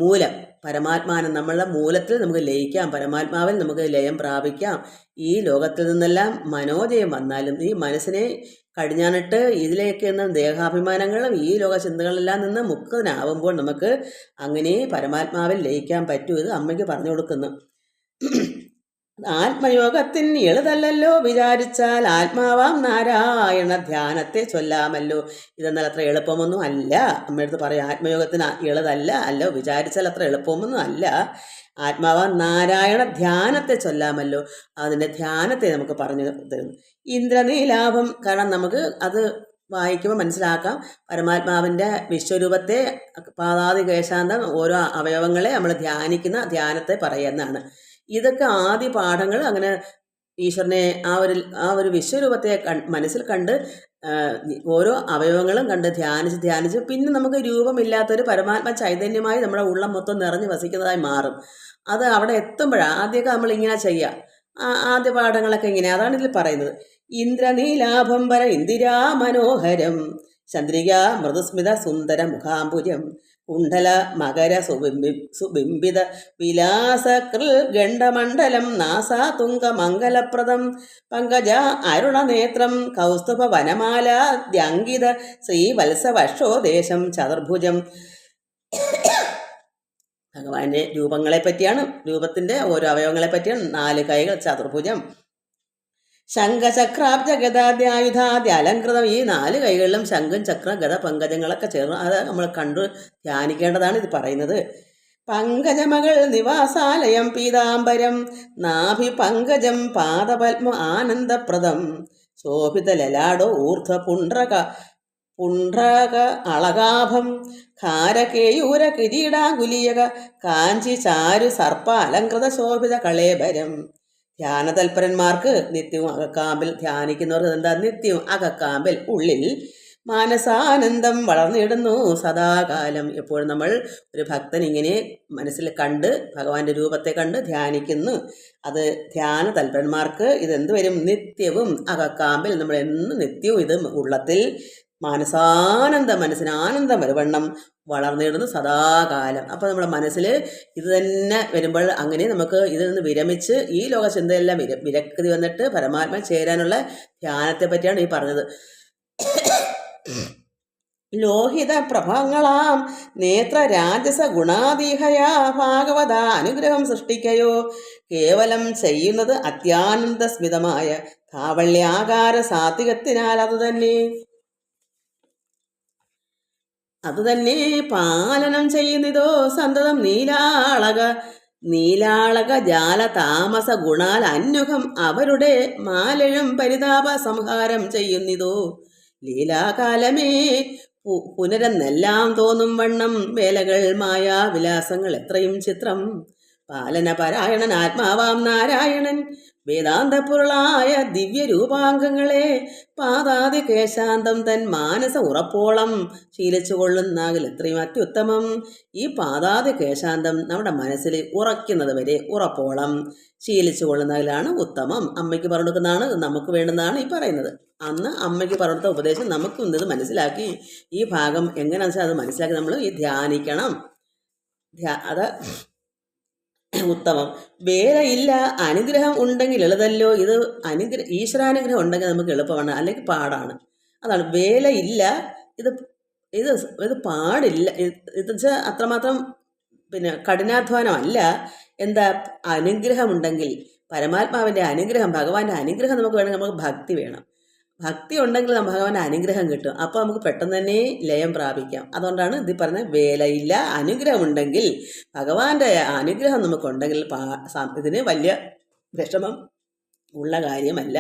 മൂലം പരമാത്മാനം. നമ്മളുടെ മൂലത്തിൽ നമുക്ക് ലയിക്കാം, പരമാത്മാവിൽ നമുക്ക് ലയം പ്രാപിക്കാം. ഈ ലോകത്തിൽ നിന്നെല്ലാം മനോജയം വന്നാലും ഈ മനസ്സിനെ കടിഞ്ഞാണിട്ട് ഇതിലേക്ക് എന്ന ദേഹാഭിമാനങ്ങളും ഈ ലോക ചിന്തകളെല്ലാം നിന്ന് മുക്തനാവുമ്പോൾ നമുക്ക് അങ്ങനെ പരമാത്മാവിൽ ലയിക്കാൻ പറ്റൂ. ഇത് അമ്മയ്ക്ക് പറഞ്ഞു കൊടുക്കുന്നു. ആത്മയോഗത്തിന് എളുതല്ലോ വിചാരിച്ചാൽ ആത്മാവാം നാരായണ ധ്യാനത്തെ ചൊല്ലാമല്ലോ. ഇതെന്നാൽ അത്ര എളുപ്പമൊന്നും അല്ല. അമ്മയടുത്ത് പറയാം, ആത്മയോഗത്തിന് എളുതല്ല, അല്ലോ വിചാരിച്ചാൽ അത്ര എളുപ്പമൊന്നും അല്ല. ആത്മാവാം നാരായണ ധ്യാനത്തെ ചൊല്ലാമല്ലോ. അതിൻ്റെ ധ്യാനത്തെ നമുക്ക് പറഞ്ഞു തരുന്നു. ഇന്ദ്രനീലാഭം, കാരണം നമുക്ക് അത് വായിക്കുമ്പോൾ മനസ്സിലാക്കാം. പരമാത്മാവിൻ്റെ വിശ്വരൂപത്തെ പാതാതി കേശാന്തം ഓരോ അവയവങ്ങളെ നമ്മൾ ധ്യാനിക്കുന്ന ധ്യാനത്തെ പറയുന്നതാണ്. ഇതൊക്കെ ആദ്യ പാഠങ്ങൾ. അങ്ങനെ ഈശ്വരനെ ആ ഒരു വിശ്വരൂപത്തെ മനസ്സിൽ കണ്ട് ഓരോ അവയവങ്ങളും കണ്ട് ധ്യാനിച്ച് പിന്നെ നമുക്ക് രൂപമില്ലാത്തൊരു പരമാത്മ ചൈതന്യമായി നമ്മുടെ ഉള്ളം മൊത്തം നിറഞ്ഞു വസിക്കുന്നതായി മാറും. അത് അവിടെ എത്തുമ്പോഴാണ്. ആദ്യമൊക്കെ നമ്മൾ ഇങ്ങനെ ചെയ്യുക, ആദ്യ പാഠങ്ങളൊക്കെ ഇങ്ങനെ. അതാണ് ഇതിൽ പറയുന്നത്. ഇന്ദ്രനീലാഭംബര ഇന്ദിരാ മനോഹരം ചന്ദ്രിക മൃദുസ്മിത സുന്ദര മുഖാംബുജം കുണ്ഡല മകര സുബിംബിത വിലാസകൃൽ ഗണ്ഡമണ്ഡലം നാസാ തുങ്ക മംഗലപ്രദം പങ്കജ അരുണനേത്രം കൗസ്തുഭ വനമാല ദ്യങ്കിത ശ്രീവത്സവക്ഷോദേശം ചതുർഭുജം. ഭഗവാന്റെ രൂപങ്ങളെ പറ്റിയാണ്, രൂപത്തിൻ്റെ ഓരോ അവയവങ്ങളെ പറ്റിയാണ്. 4 കൈകൾ, ചതുർഭുജം, ശംഖചക്രാബ്ജ ഗദാദ്യായുധാദ്യ അലങ്കൃതം. ഈ 4 കൈകളിലും ശംഖും ചക്ര ഗദ പങ്കജങ്ങളൊക്കെ ചേർന്ന് അത് നമ്മൾ കണ്ടു ധ്യാനിക്കേണ്ടതാണ് ഇത് പറയുന്നത്. പങ്കജമകൾ നിവാസാലയം പീതാംബരം നാഭി പങ്കജം പാദപത്മ ആനന്ദപ്രദം ശോഭിത ലലാടോ ഊർധ്വ പുണ്ഡ്രക അളകാഭം ഖാരകേയൂര കിരീടാകുലീയക കാഞ്ചി ചാരു സർപ്പ അലങ്കൃത ശോഭിത കളേബരം. ധ്യാനതൽപരന്മാർക്ക് നിത്യവും അകക്കാമ്പിൽ ധ്യാനിക്കുന്നവർക്ക് എന്താ നിത്യവും അകക്കാമ്പിൽ ഉള്ളിൽ മാനസാനന്ദം വളർന്നിടുന്നു സദാകാലം. എപ്പോഴും നമ്മൾ ഒരു ഭക്തൻ ഇങ്ങനെ മനസ്സിൽ കണ്ട് ഭഗവാന്റെ രൂപത്തെ കണ്ട് ധ്യാനിക്കുന്നു. അത് ധ്യാന തൽപരന്മാർക്ക് ഇതെന്ത് വരും? നിത്യവും അകക്കാമ്പിൽ നമ്മൾ എന്നും നിത്യവും ഇത് ഉള്ളത്തിൽ മാനസാനന്ദം, മനസ്സിന് ആനന്ദം വരുവണ്ണം വളർന്നിടുന്നു സദാകാലം. അപ്പോൾ നമ്മുടെ മനസ്സിൽ ഇത് തന്നെ വരുമ്പോൾ അങ്ങനെ നമുക്ക് ഇതിൽ നിന്ന് വിരമിച്ച് ഈ ലോക ചിന്തയെല്ലാം വിരക്തി വന്നിട്ട് പരമാത്മ ചേരാനുള്ള ധ്യാനത്തെ പറ്റിയാണ് ഈ പറഞ്ഞത്. ലോഹിത പ്രഭങ്ങളാം നേത്ര രാജസ ഗുണാദീഹയാ ഭാഗവത അനുഗ്രഹം സൃഷ്ടിക്കയോ കേവലം ചെയ്യുന്നത് അത്യാനന്ദ സ്മിതമായ കാവള്യാകാര സാത്വികത്തിനാൽ അതുതന്നെ പാലനം ചെയ്യുന്നിതോ സന്തതം നീലാളക ജാല താമസ ഗുണാൽ അന്യുഖം അവരുടെ മാലഴും പരിതാപ സംഹാരം ചെയ്യുന്നിതോ ലീലാകാലമേ പുനരെന്നെല്ലാം തോന്നും വണ്ണം വേലകൾ മായാവിലാസങ്ങൾ എത്രയും ചിത്രം. പാലനപരായണൻ ആത്മാവാം നാരായണൻ വേദാന്തപുരുളായ ദിവ്യരൂപാംഗങ്ങളെ പാതാതി കേശാന്തം തൻ മാനസ ഉറപ്പോളം ശീലിച്ചു കൊള്ളുന്നാകിൽ എത്രയും അത്യുത്തമം. ഈ പാതാതി കേശാന്തം നമ്മുടെ മനസ്സിൽ ഉറയ്ക്കുന്നത് വരെ ഉറപ്പോളം ശീലിച്ചു കൊള്ളുന്നതിലാണ് ഉത്തമം. അമ്മയ്ക്ക് പറഞ്ഞു കൊടുക്കുന്നതാണ്, നമുക്ക് വേണ്ടുന്നതാണ് ഈ പറയുന്നത്. അന്ന് അമ്മയ്ക്ക് പറഞ്ഞ ഉപദേശം നമുക്കും ഇത് മനസ്സിലാക്കി ഈ ഭാഗം എങ്ങനെയാണെന്ന് വെച്ചാൽ അത് മനസ്സിലാക്കി നമ്മൾ ഈ ധ്യാനിക്കണം. അത് ഉത്തമം. വേലയില്ല, അനുഗ്രഹം ഉണ്ടെങ്കിൽ എളുതല്ലോ. ഇത് ഈശ്വരാനുഗ്രഹം ഉണ്ടെങ്കിൽ നമുക്ക് എളുപ്പമാണ്, അല്ലെങ്കിൽ പാടാണ്. അതാണ് വേലയില്ല, ഇത് ഇത് ഇത് പാടില്ല. ഇത് വെച്ചാൽ അത്രമാത്രം കഠിനാധ്വാനമല്ല. എന്താ? അനുഗ്രഹമുണ്ടെങ്കിൽ, പരമാത്മാവിൻ്റെ അനുഗ്രഹം, ഭഗവാന്റെ അനുഗ്രഹം നമുക്ക് വേണമെങ്കിൽ നമുക്ക് ഭക്തി വേണം. ഭക്തി ഉണ്ടെങ്കിൽ ഭഗവാന്റെ അനുഗ്രഹം കിട്ടും. അപ്പോൾ നമുക്ക് പെട്ടെന്ന് തന്നെ ലയം പ്രാപിക്കാം. അതുകൊണ്ടാണ് ഇത് പറഞ്ഞത് വേലയില്ല, അനുഗ്രഹമുണ്ടെങ്കിൽ, ഭഗവാന്റെ അനുഗ്രഹം നമുക്കുണ്ടെങ്കിൽ ഇതിന് വലിയ വിഷമം ഉള്ള കാര്യമല്ല.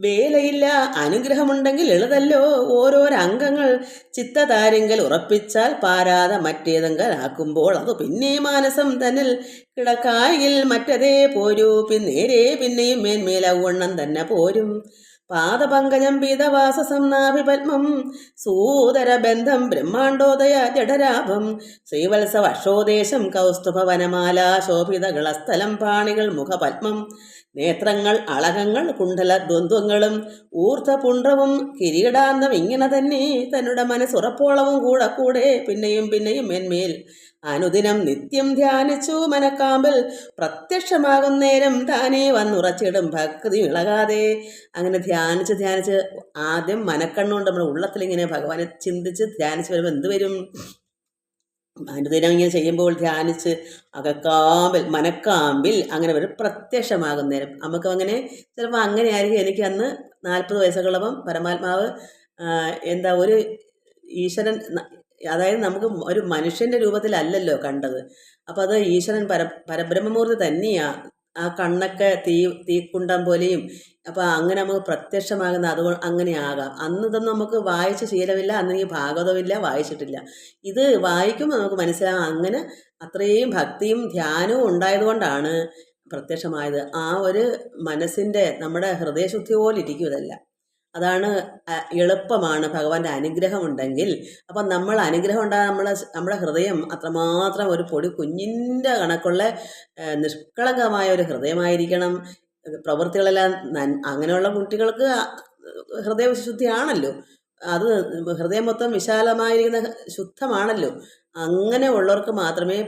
വേലയില്ല, അനുഗ്രഹമുണ്ടെങ്കിൽ എളുതല്ലോ. ഓരോരോ അംഗങ്ങൾ ചിത്തതാരിങ്കൽ ഉറപ്പിച്ചാൽ പാരാതെ മറ്റേതെങ്കലാക്കുമ്പോൾ അത് പിന്നെ മാനസം തന്നിൽ കിടക്കായിൽ മറ്റതേ പോരൂ. പിന്നെയും മേന്മേലവണ്ണം തന്നെ പോരും. പാദപങ്കജം പീതവാസസം നാഭിപത്മം സൂതര ബന്ധം ബ്രഹ്മാണ്ടോദയ ജഡരാഭം ശ്രീവത്സ വർഷോദേശം കൗസ്തുഭവനമാല ശോഭിതകളസ്ഥലം പാണികൾ മുഖപത്മം നേത്രങ്ങൾ അളകങ്ങൾ കുണ്ഡല ദ്വന്ദ്വങ്ങളും ഊർധപുണ്ഡവും കിരീടാന്തം ഇങ്ങനെ തന്നെ തന്നുടെ മനസ്സുറപ്പോളവും കൂടെ പിന്നെയും മേന്മേൽ അനുദിനം നിത്യം ധ്യാനിച്ചു മനക്കാമ്പിൽ പ്രത്യക്ഷമാകും നേരം താനേ വന്നുറച്ചിടും ഭക്തി ഇളകാതെ. അങ്ങനെ ധ്യാനിച്ച് ആദ്യം മനക്കണ്ണുകൊണ്ട് നമ്മുടെ ഉള്ളത്തിലിങ്ങനെ ഭഗവാനെ ചിന്തിച്ച് ധ്യാനിച്ച് വരുമ്പോൾ എന്ത് വരും? അനുദിനം ഇങ്ങനെ ചെയ്യുമ്പോൾ ധ്യാനിച്ച് അകക്കാമ്പിൽ മനക്കാമ്പിൽ അങ്ങനെ വരും പ്രത്യക്ഷമാകും നേരം. നമുക്ക് അങ്ങനെ ചിലപ്പോൾ അങ്ങനെ ആയിരിക്കും. എനിക്ക് അന്ന് 40 വയസ്സുള്ളപ്പം പരമാത്മാവ് എന്താ ഒരു ഈശ്വരൻ, അതായത് നമുക്ക് ഒരു മനുഷ്യൻ്റെ രൂപത്തിലല്ലല്ലോ കണ്ടത്. അപ്പോൾ അത് ഈശ്വരൻ പരബ്രഹ്മമൂർത്തി തന്നെയാണ്. ആ കണ്ണൊക്കെ തീക്കുണ്ടം പോലെയും. അപ്പോൾ അങ്ങനെ നമുക്ക് പ്രത്യക്ഷമാകുന്ന അതുകൊണ്ട് അങ്ങനെ ആകാം. അന്ന് ഇതൊന്നും നമുക്ക് വായിച്ച് ശീലമില്ല, അന്ന് ഈ ഭാഗവതമില്ല, വായിച്ചിട്ടില്ല. ഇത് വായിക്കുമ്പോൾ നമുക്ക് മനസ്സിലാകും അങ്ങനെ അത്രയും ഭക്തിയും ധ്യാനവും ഉണ്ടായതുകൊണ്ടാണ് പ്രത്യക്ഷമായത്. ആ ഒരു മനസ്സിൻ്റെ നമ്മുടെ ഹൃദയശുദ്ധി പോലെ ഇരിക്കും ഇതല്ല. അതാണ് എളുപ്പമാണ് ഭഗവാന്റെ അനുഗ്രഹം ഉണ്ടെങ്കിൽ. അപ്പം നമ്മൾ അനുഗ്രഹം ഉണ്ടാകാൻ നമ്മുടെ ഹൃദയം അത്രമാത്രം ഒരു പൊടി കുഞ്ഞിൻ്റെ കണക്കുള്ള നിഷ്കളങ്കമായ ഒരു ഹൃദയമായിരിക്കണം. പ്രവൃത്തികളെല്ലാം അങ്ങനെയുള്ള കുട്ടികൾക്ക് ഹൃദയശുദ്ധിയാണല്ലോ. അത് ഹൃദയം മൊത്തം വിശാലമായിരിക്കുന്ന ശുദ്ധമാണല്ലോ. അങ്ങനെ ഉള്ളവർക്ക് മാത്രമേ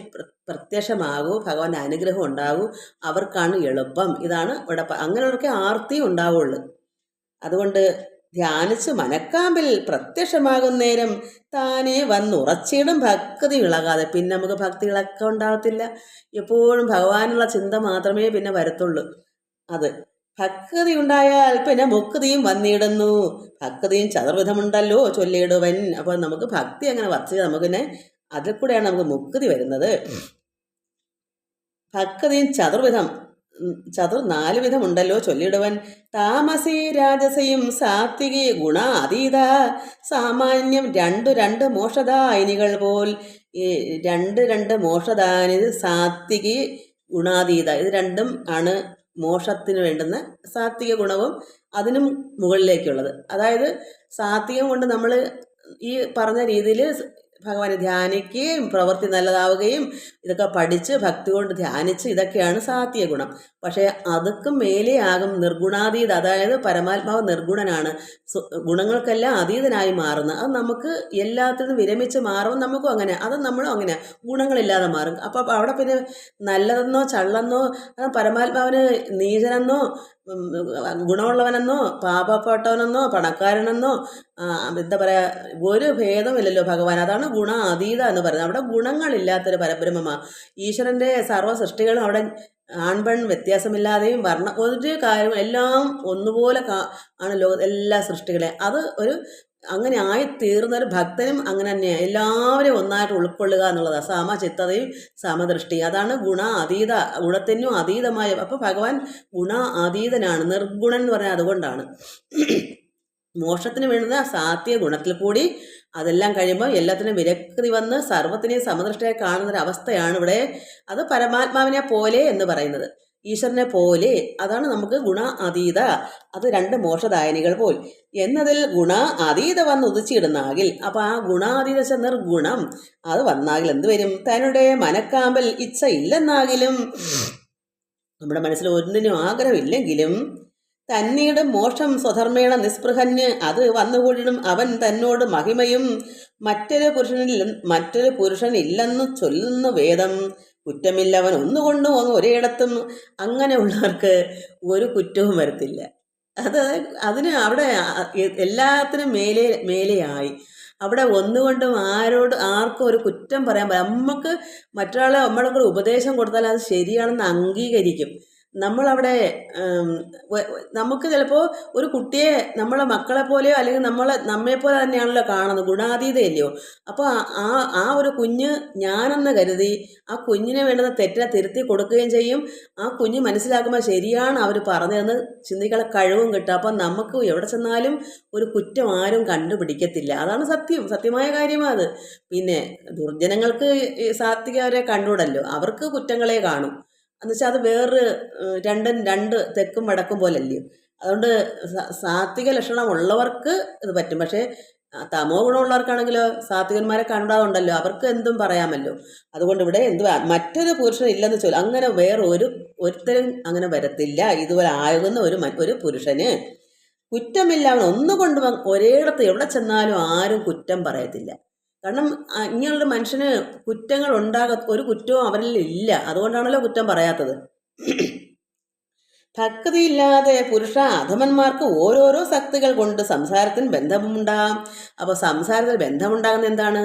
പ്രത്യക്ഷമാകൂ, ഭഗവാന്റെ അനുഗ്രഹം ഉണ്ടാകൂ. അവർക്കാണ് എളുപ്പം. ഇതാണ് ഇവിടെ അങ്ങനെയുള്ളവർക്ക് ആർത്തി ഉണ്ടാവുള്ളൂ. അതുകൊണ്ട് ധ്യാനിച്ച് മനക്കാമ്പിൽ പ്രത്യക്ഷമാകും നേരം താനേ വന്നുറച്ചിടും ഭക്തി ഇളകാതെ. പിന്നെ നമുക്ക് ഭക്തി ഇളക്കം ഉണ്ടാകത്തില്ല. എപ്പോഴും ഭഗവാനുള്ള ചിന്ത മാത്രമേ പിന്നെ വരത്തുള്ളൂ. അത് ഭക്തി ഉണ്ടായാൽ പിന്നെ മുക്തിയും വന്നിടുന്നു. ഭക്തിയും ചതുർവിധമുണ്ടല്ലോ ചൊല്ലിയിടുവൻ. അപ്പോൾ നമുക്ക് ഭക്തി അങ്ങനെ വർദ്ധിച്ച് നമുക്ക് പിന്നെ അതിൽ കൂടെയാണ് നമുക്ക് മുക്തി വരുന്നത്. ഭക്തിയും ചതുർവിധം നാല് വിധമുണ്ടല്ലോ ചൊല്ലിടുവൻ. താമസി രാജസയും സാത്വികി ഗുണ അതീത സാമാന്യം രണ്ടു രണ്ട് മോക്ഷദായിനികൾ പോൽ. ഈ രണ്ട് മോക്ഷദാനി സാത്വികി ഗുണാതീത, ഇത് രണ്ടും ആണ് മോക്ഷത്തിന് വേണ്ടുന്ന സാത്വിക ഗുണവും അതിനും മുകളിലേക്കുള്ളത്. അതായത് സാത്വികം കൊണ്ട് നമ്മൾ ഈ പറഞ്ഞ രീതിയിൽ ഭഗവാനെ ധ്യാനിക്കുകയും പ്രവൃത്തി നല്ലതാവുകയും ഇതൊക്കെ പഠിച്ച് ഭക്തി കൊണ്ട് ധ്യാനിച്ച് ഇതൊക്കെയാണ് സാത്വിക ഗുണം. പക്ഷേ അതൊക്കെ മേലെയാകും നിർഗുണാതീത, അതായത് പരമാത്മാവ് നിർഗുണനാണ്, ഗുണങ്ങൾക്കെല്ലാം അതീതനായി മാറുന്നത്. അത് നമുക്ക് എല്ലാത്തിനും വിരമിച്ച് മാറും. നമുക്കും അങ്ങനെ, അത് നമ്മളും അങ്ങനെ ഗുണങ്ങളില്ലാതെ മാറും. അപ്പോൾ അവിടെ പിന്നെ നല്ലതെന്നോ ചള്ളെന്നോ പരമാത്മാവിന് നീചനെന്നോ ഗുണമുള്ളവനെന്നോ പാപപ്പെട്ടവനെന്നോ പണക്കാരനെന്നോ എന്താ പറയുക, ഒരു ഭേദമില്ലല്ലോ ഭഗവാൻ. അതാണ് ഗുണ അതീത എന്ന് പറയുന്നത്. അവിടെ ഗുണങ്ങളില്ലാത്തൊരു പരബ്രഹ്മമാണ് ഈശ്വരൻ്റെ സർവ്വ സൃഷ്ടികളും. അവിടെ ആൺപെൺ വ്യത്യാസമില്ലാതെയും ഒരു കാര്യം എല്ലാം ഒന്നുപോലെ ആണ് എല്ലാ സൃഷ്ടികളെ. അത് ഒരു അങ്ങനെ ആയിത്തീർന്നൊരു ഭക്തനും അങ്ങനെ തന്നെയാണ്, എല്ലാവരെയും ഒന്നായിട്ട് ഉൾക്കൊള്ളുക എന്നുള്ളതാണ് സമചിത്തതയും സമദൃഷ്ടി. അതാണ് ഗുണ അതീത, ഗുണത്തിനും അതീതമായ. അപ്പോൾ ഭഗവാൻ ഗുണ അതീതനാണ്, നിർഗുണൻ എന്ന് പറഞ്ഞാൽ അതുകൊണ്ടാണ്. മോക്ഷത്തിന് വേണ്ടുന്ന സാത്വിക ഗുണത്തിൽ കൂടി അതെല്ലാം കഴിയുമ്പോൾ എല്ലാത്തിനും വിരക്തി വന്ന് സർവ്വത്തിനെയും സമദൃഷ്ടിയായി കാണുന്നൊരവസ്ഥയാണ് ഇവിടെ. അത് പരമാത്മാവിനെ പോലെ എന്ന് പറയുന്നത്, ഈശ്വരനെ പോലെ. അതാണ് നമുക്ക് ഗുണ അതീത, അത് രണ്ട് മോക്ഷദായനികൾ പോൽ എന്നതിൽ ഗുണ അതീത വന്ന് ഉദിച്ചിടുന്നാകിൽ. അപ്പം ആ ഗുണാതീത നിർഗുണം അത് വന്നാകിൽ എന്ത് വരും? തന്നുടെ മനക്കാമ്പൽ ഇച്ഛ ഇല്ലെന്നാകിലും, നമ്മുടെ മനസ്സിൽ ഒന്നിനും ആഗ്രഹമില്ലെങ്കിലും തന്നീട് മോക്ഷം സ്വധർമ്മേണ നിസ്പൃഹന് അത് വന്നുകൂടിടും അവൻ തന്നോട് മഹിമയും മറ്റൊരു പുരുഷനില്ലെന്ന് ചൊല്ലുന്ന വേദം. കുറ്റമില്ലവൻ ഒന്നുകൊണ്ടും ഒരേയിടത്തും. അങ്ങനെയുള്ളവർക്ക് ഒരു കുറ്റവും വരത്തില്ല. അതിന് അവിടെ എല്ലാത്തിനും മേലെയായി. അവിടെ ഒന്നുകൊണ്ടും ആർക്കും ഒരു കുറ്റം പറയാൻ പറ്റില്ല. നമുക്ക് മറ്റൊരാളെ നമ്മളൊക്കെ ഉപദേശം കൊടുത്താൽ അത് ശരിയാണെന്ന് അംഗീകരിക്കും. നമ്മളവിടെ നമുക്ക് ചിലപ്പോൾ ഒരു കുട്ടിയെ നമ്മളെ മക്കളെ പോലെയോ അല്ലെങ്കിൽ നമ്മെപ്പോലെ തന്നെയാണല്ലോ കാണുന്നത്, ഗുണാതീതയല്ലയോ. അപ്പോൾ ആ ഒരു കുഞ്ഞ് ഞാനെന്ന് കരുതി ആ കുഞ്ഞിനെ വേണ്ടുന്ന തെറ്റിനെ തിരുത്തി കൊടുക്കുകയും ചെയ്യും. ആ കുഞ്ഞ് മനസ്സിലാക്കുമ്പോൾ ശരിയാണ് അവർ പറഞ്ഞതെന്ന് ചിന്തിക്കാനുള്ള കഴിവും കിട്ടും. അപ്പം നമുക്ക് എവിടെ ചെന്നാലും ഒരു കുറ്റം ആരും കണ്ടുപിടിക്കത്തില്ല. അതാണ് സത്യമായ കാര്യമാണ് അത്. പിന്നെ ദുർജനങ്ങൾക്ക് സാത്വികരെ കണ്ടുകൂടല്ലോ, അവർക്ക് കുറ്റങ്ങളെ കാണും. എന്നുവെച്ചാൽ അത് വേറൊരു രണ്ട് തെക്കും വടക്കും പോലല്ലേ. അതുകൊണ്ട് സാത്വിക ലക്ഷണമുള്ളവർക്ക് ഇത് പറ്റും. പക്ഷേ തമോ ഗുണമുള്ളവർക്കാണെങ്കിലോ സാത്വികന്മാരെ കണ്ടാതുണ്ടല്ലോ, അവർക്ക് എന്തും പറയാമല്ലോ. അതുകൊണ്ട് ഇവിടെ മറ്റൊരു പുരുഷൻ ഇല്ലെന്ന് ചൊല്ലും. അങ്ങനെ ഒരുത്തരും അങ്ങനെ വരത്തില്ല. ഇതുപോലെ ആകുന്ന ഒരു പുരുഷന് കുറ്റമില്ല. അവൻ ഒന്നുകൊണ്ട് ഒരേടത്ത് എവിടെ ചെന്നാലും ആരും കുറ്റം പറയത്തില്ല. കാരണം ഇങ്ങനെയുള്ള മനുഷ്യന് കുറ്റങ്ങൾ ഒരു കുറ്റവും അവരിൽ ഇല്ല. അതുകൊണ്ടാണല്ലോ കുറ്റം പറയാത്തത്. ഭക്തിയില്ലാതെ പുരുഷ അധമന്മാർക്ക് ഓരോരോ ശക്തികൾ കൊണ്ട് സംസാരത്തിന് ബന്ധമുണ്ടാകും. അപ്പോൾ സംസാരത്തിൽ ബന്ധമുണ്ടാകുന്ന എന്താണ്?